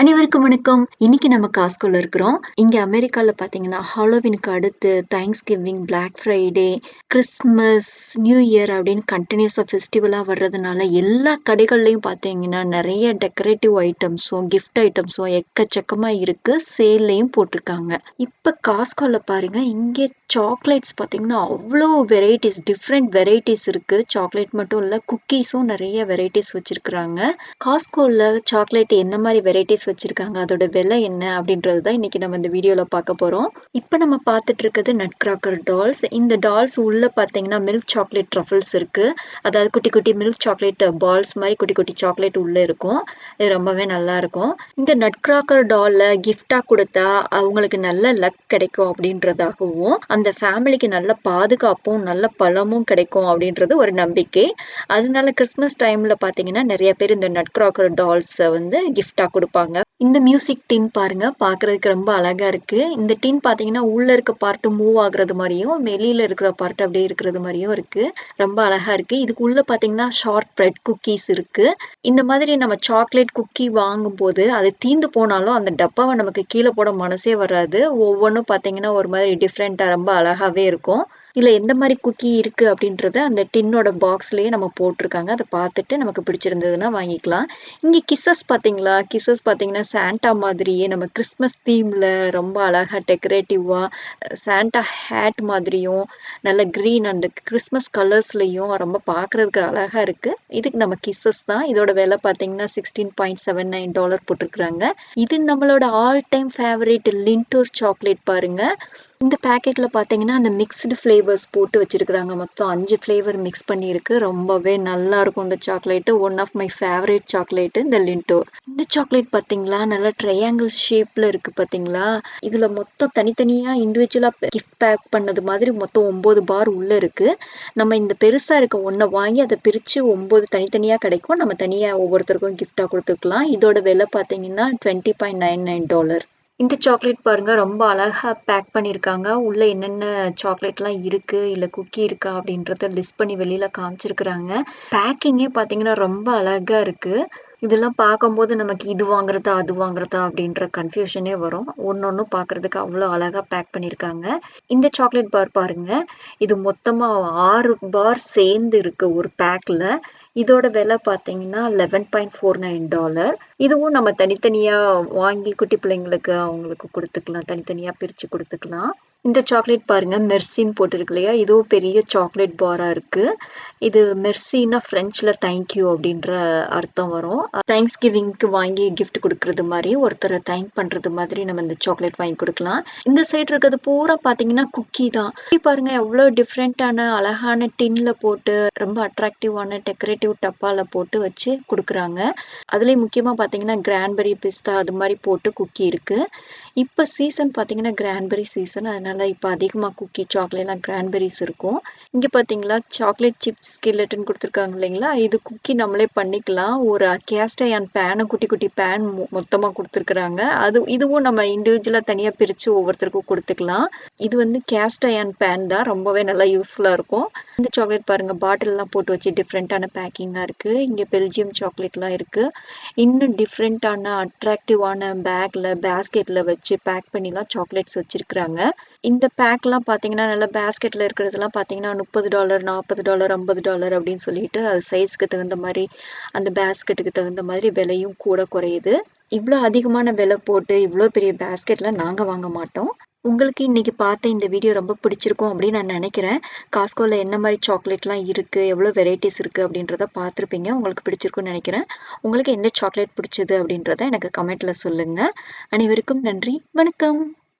அனைவருக்கும் வணக்கம். இன்னைக்கு நம்ம காஸ்கோல இருக்கிறோம். இங்க அமெரிக்கால பார்த்தீங்கன்னா, ஹாலோவீனுக்கு அடுத்து Thanksgiving, Black Friday, Christmas, New Year அப்படின்னு கன்டினியூஸா ஃபெஸ்டிவலா வர்றதுனால எல்லா கடைகள்லயும் பார்த்தீங்கன்னா, நெறைய டெக்கரேட்டிவ் ஐட்டம்ஸும், கிஃப்ட் ஐட்டம்ஸும் எக்கச்சக்கமா இருக்கு. சேல்லயும் போட்டிருக்காங்க. இப்ப காஸ்கோல பாருங்க, இங்கே சாக்லேட்ஸ் பார்த்தீங்கன்னா, அவ்ளோ வெரைட்டீஸ் டிஃப்ரெண்ட் வெரைட்டீஸ் இருக்கு. சாக்லேட் மட்டும் இல்ல, குக்கீஸும் நெறைய வெரைட்டீஸ் வச்சிருக்கிறாங்க. காஸ்கோல சாக்லேட் எந்த மாரி வெரைட்டீஸ் வச்சிருக்காங்க, அதோட விலை என்ன அப்படின்றது தான் இன்னைக்கு நம்ம இந்த வீடியோல பார்க்க போறோம். இப்ப நம்ம பார்த்துட்டு இருக்கிறது நட் கிராக்கர் டால்ஸ். இந்த டால்ஸ் உள்ள பார்த்தீங்கன்னா மில்க் சாக்லேட் ட்ரஃபிள்ஸ் இருக்கு. அதாவது குட்டி குட்டி மில்க் சாக்லேட் பால்ஸ் மாதிரி குட்டி குட்டி சாக்லேட் உள்ள இருக்கும். இது ரொம்பவே நல்லா இருக்கும். இந்த நட் கிராக்கர் டால்ல கிஃப்டா கொடுத்தா அவங்களுக்கு நல்ல லக் கிடைக்கும் அப்படின்றதாகவும், அந்த ஃபேமிலிக்கு நல்ல பாதுகாப்பும் நல்ல பலமும் கிடைக்கும் அப்படின்றது ஒரு நம்பிக்கை. அதனால கிறிஸ்மஸ் டைம்ல பார்த்தீங்கன்னா நிறைய பேர் இந்த நட் கிராக்கர் டால்ஸை வந்து கிஃப்டா கொடுப்பாங்க. இந்த மியூசிக் டின் பாருங்க, பார்க்கறதுக்கு ரொம்ப அழகா இருக்கு. இந்த டின் பார்த்தீங்கன்னா உள்ள இருக்க பார்ட் மூவ் ஆகுறது மாதிரியும் வெளியில இருக்கிற பார்ட் அப்படியே இருக்கிறது மாதிரியும் இருக்கு. ரொம்ப அழகா இருக்கு. இதுக்கு உள்ள பார்த்தீங்கன்னா ஷார்ட் பிரெட் குக்கீஸ் இருக்கு. இந்த மாதிரி நம்ம சாக்லேட் குக்கி வாங்கும்போது அது தீந்து போனாலும் அந்த டப்பாவை நமக்கு கீழே போட மனசே வராது. ஒவ்வொன்றும் பார்த்தீங்கன்னா ஒரு மாதிரி டிஃப்ரெண்டா ரொம்ப அழகாவே இருக்கும். இதுல எந்த மாதிரி குக்கி இருக்கு அப்படின்றத அந்த டின்னோட பாக்ஸ்லயே நம்ம போட்டிருக்காங்க. அதை பார்த்துட்டு நமக்கு பிடிச்சிருந்ததுன்னா வாங்கிக்கலாம். இங்க கிஸ்ஸஸ் பாத்தீங்களா? கிஸ்ஸஸ் பாத்தீங்கன்னா சாண்டா மாதிரியே நம்ம கிறிஸ்மஸ் தீம்ல ரொம்ப அழகா டெக்கரேட்டிவா சாண்டா ஹேட் மாதிரியும் நல்ல கிரீன் அண்ட் கிறிஸ்மஸ் கலர்ஸ்லயும் ரொம்ப பார்க்கறதுக்கு அழகா இருக்கு. இதுக்கு நம்ம கிஸ்ஸஸ் தான். இதோட விலை பாத்தீங்கன்னா $16.79 போட்டிருக்காங்க. இது நம்மளோட ஆல் டைம் ஃபேவரட் லிண்டோர் சாக்லேட் பாருங்க. இந்த பேக்கெட்ல பாத்தீங்கன்னா அந்த மிக்ஸ்டு ஃப்ளேவர்ஸ் போட்டு வச்சிருக்காங்க. மொத்தம் 5 ஃப்ளேவர் மிக்ஸ் பண்ணியிருக்கு. ரொம்பவே நல்லா இருக்கும் இந்த chocolate. One of my favourite chocolate இந்த லிண்டோ. இந்த சாக்லேட் பாத்தீங்களா, நல்லா ட்ரையாங்கிள் ஷேப்ல இருக்கு பாத்தீங்களா. இதுல மொத்தம் தனித்தனியா இண்டிவிஜுவலா கிஃப்ட் பேக் பண்ணது மாதிரி மொத்தம் 9 பார் உள்ள இருக்கு. நம்ம இந்த பெருசா இருக்க ஒன்றை வாங்கி அதை பிரிச்சு 9 தனித்தனியா கிடைக்கும். நம்ம தனியா ஒவ்வொருத்தருக்கும் கிஃப்டா கொடுத்துக்கலாம். இதோட விலை பாத்தீங்கன்னா $20.99. இந்த சாக்லேட் பாருங்க, ரொம்ப அழகா பேக் பண்ணியிருக்காங்க. உள்ள என்னென்ன சாக்லேட்லாம் இருக்கு, இல்ல குக்கி இருக்கா அப்படின்றத லிஸ்ட் பண்ணி வெளியில காமிச்சிருக்கிறாங்க. பேக்கிங்கே பார்த்தீங்கன்னா ரொம்ப அழகா இருக்கு. இதெல்லாம் பார்க்கும்போது நமக்கு இது வாங்குறதா, அது வாங்குறதா அப்படின்ற கன்ஃபியூஷனே வரும். ஒன்னொன்னும் பார்க்கறதுக்கு அவ்வளோ அழகா பேக் பண்ணியிருக்காங்க. இந்த சாக்லேட் பார் பாருங்க, இது மொத்தமா 6 பார் சேர்ந்து இருக்கு ஒரு பேக்ல. இதோட விலை பார்த்தீங்கன்னா $11.49. இதுவும் நம்ம தனித்தனியா வாங்கி குட்டி பிள்ளைங்களுக்கு அவங்களுக்கு கொடுத்துக்கலாம். தனித்தனியா பிரிச்சு கொடுத்துக்கலாம். இந்த சாக்லேட் பாருங்க, மெர்சின்னு போட்டிருக்கு இல்லையா, இதுவும் பெரிய சாக்லேட் பாரா இருக்கு. இது மெர்சின்னா பிரெஞ்சுல தேங்க்யூ அப்படின்ற அர்த்தம் வரும். தேங்க்ஸ் கிவிங்க்கு வாங்கி கிஃப்ட் கொடுக்கறது மாதிரி, ஒருத்தரை தேங்க் பண்றது மாதிரி நம்ம இந்த சாக்லேட் வாங்கி கொடுக்கலாம். இந்த சைடு இருக்கிறது பூரா பாத்தீங்கன்னா குக்கி தான். குக்கி பாருங்க எவ்வளவு டிஃப்ரெண்டான அழகான டின்ல போட்டு ரொம்ப அட்ராக்டிவான டெக்கரேட்டிவ் டப்பால போட்டு வச்சு கொடுக்குறாங்க. அதுலயும் முக்கியமா பாத்தீங்கன்னா கிரான்பெரி பிஸ்தா அது மாதிரி போட்டு குக்கி இருக்கு. இப்ப சீசன் பாத்தீங்கன்னா கிரான்பெரி சீசன். அதனால இப்ப அதிகமா குக்கி சாக்லேட்லாம் கிரான்பெரிஸ் இருக்கும். இங்க பாத்தீங்களா சாக்லேட் சிப்ஸ் ஸ்கில்லெட்னு கொடுத்துருக்காங்க இல்லைங்களா, இது குக்கி நம்மளே பண்ணிக்கலாம். ஒரு கேஸ்ட் அயர்ன் பேனை குட்டி குட்டி பேன் மொத்தமா கொடுத்துருக்குறாங்க. இதுவும் நம்ம இண்டிவிஜுவலா தனியா பிரிச்சு ஒவ்வொருத்தருக்கும் கொடுத்துக்கலாம். இது வந்து கேஸ்ட் அயர்ன் பேன் தான், ரொம்பவே நல்லா யூஸ்ஃபுல்லா இருக்கும். இந்த சாக்லேட் பாருங்க, பாட்டில் எல்லாம் போட்டு வச்சு டிஃப்ரெண்டான பேக்கிங்கா இருக்கு. இங்க பெல்ஜியம் சாக்லேட்லாம் இருக்கு. இன்னும் டிஃப்ரெண்டான அட்ராக்டிவான பேக்ல பேஸ்கெட்ல வச்சு பேக் பண்ணிலாம் சாக்லேட்ஸ் வச்சிருக்கிறாங்க. இந்த பேக்லாம் பாத்தீங்கன்னா நல்ல பேஸ்கெட்ல இருக்கிறதுலாம் பாத்தீங்கன்னா $30, $40, $50 அப்படின்னு சொல்லிட்டு அது சைஸ்க்கு தகுந்த மாதிரி அந்த பேஸ்கெட்டுக்கு தகுந்த மாதிரி விலையும் கூட குறையுது. இவ்வளோ அதிகமான விலை போட்டு இவ்வளோ பெரிய பேஸ்கெட்லாம் நாங்க வாங்க மாட்டோம். உங்களுக்கு இன்னைக்கு பார்த்த இந்த வீடியோ ரொம்ப பிடிச்சிருக்கும் அப்படின்னு நான் நினைக்கிறேன். காஸ்கோல என்ன மாதிரி சாக்லேட்லாம் இருக்கு, எவ்வளோ வெரைட்டிஸ் இருக்கு அப்படின்றத பார்த்துருப்பீங்க. உங்களுக்கு பிடிச்சிருக்கும்னு நினைக்கிறேன். உங்களுக்கு எந்த சாக்லேட் பிடிச்சது அப்படின்றத எனக்கு கமெண்ட்ல சொல்லுங்க. அனைவருக்கும் நன்றி, வணக்கம்.